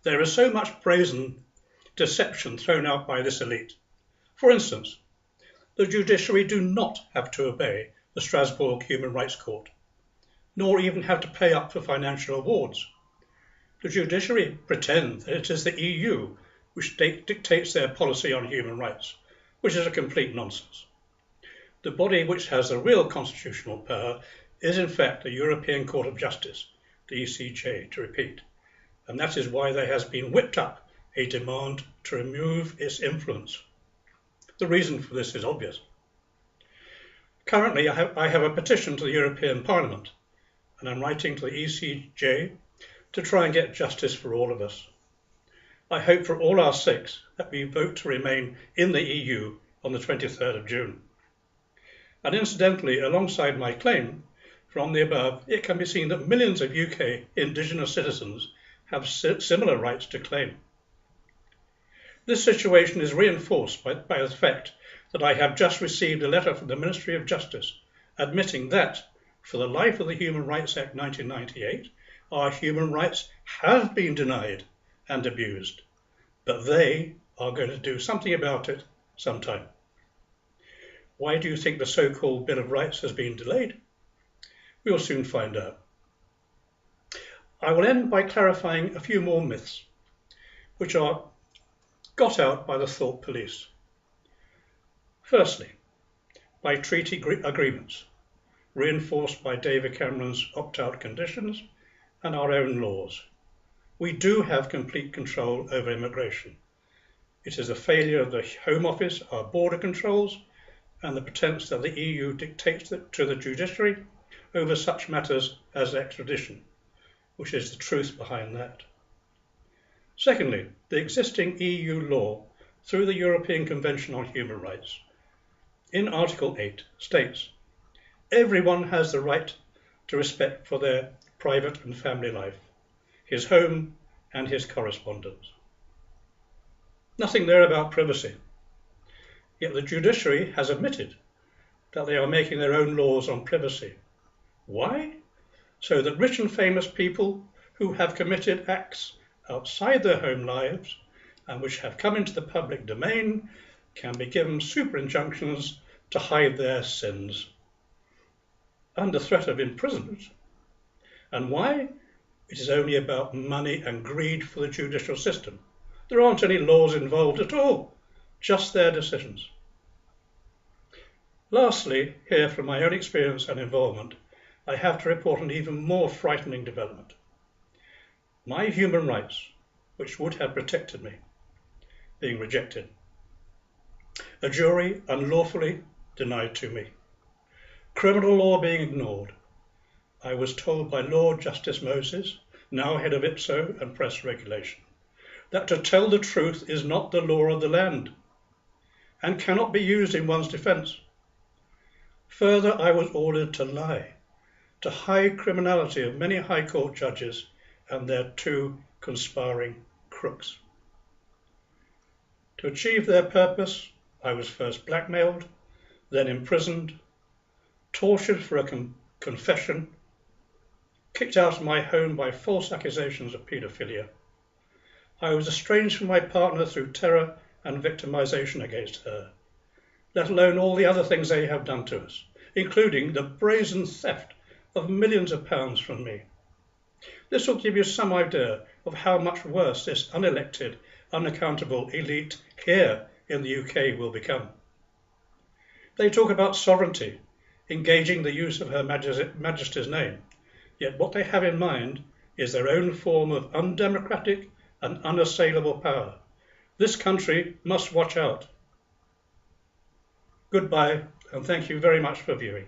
There is so much brazen deception thrown out by this elite. For instance, the judiciary do not have to obey the Strasbourg Human Rights Court, nor even have to pay up for financial awards. The judiciary pretend that it is the EU which dictates their policy on human rights, which is a complete nonsense. The body which has the real constitutional power is in fact the European Court of Justice, the ECJ, to repeat, and that is why there has been whipped up a demand to remove its influence. The reason for this is obvious. Currently, I have a petition to the European Parliament, and I'm writing to the ECJ to try and get justice for all of us. I hope for all our sakes that we vote to remain in the EU on the 23rd of June. And incidentally, alongside my claim, from the above, it can be seen that millions of UK indigenous citizens have similar rights to claim. This situation is reinforced by the fact that I have just received a letter from the Ministry of Justice admitting that, for the life of the Human Rights Act 1998, our human rights have been denied and abused, but they are going to do something about it sometime. Why do you think the so-called Bill of Rights has been delayed? We'll soon find out. I will end by clarifying a few more myths, which are got out by the thought police. Firstly, by treaty agreements, reinforced by David Cameron's opt-out conditions and our own laws. We do have complete control over immigration. It is a failure of the Home Office, our border controls, and the pretense that the EU dictates to the judiciary over such matters as extradition, which is the truth behind that. Secondly, the existing EU law through the European Convention on Human Rights, in Article 8, states, everyone has the right to respect for their private and family life, his home and his correspondence. Nothing there about privacy. Yet the judiciary has admitted that they are making their own laws on privacy. Why? So that rich and famous people who have committed acts outside their home lives and which have come into the public domain can be given super injunctions to hide their sins under threat of imprisonment. And why? It is only about money and greed for the judicial system. There aren't any laws involved at all, just their decisions. Lastly, here from my own experience and involvement, I have to report an even more frightening development. My human rights, which would have protected me, being rejected. A jury unlawfully denied to me. Criminal law being ignored. I was told by Lord Justice Moses, now head of IPSO and press regulation, that to tell the truth is not the law of the land and cannot be used in one's defence. Further, I was ordered to lie, to hide criminality of many High Court judges and their two conspiring crooks. To achieve their purpose, I was first blackmailed, then imprisoned, tortured for a confession, kicked out of my home by false accusations of paedophilia. I was estranged from my partner through terror and victimization against her, let alone all the other things they have done to us, including the brazen theft of millions of pounds from me. This will give you some idea of how much worse this unelected, unaccountable elite here in the UK will become. They talk about sovereignty, engaging the use of Her Majesty's name, yet what they have in mind is their own form of undemocratic and unassailable power. This country must watch out. Goodbye, and thank you very much for viewing.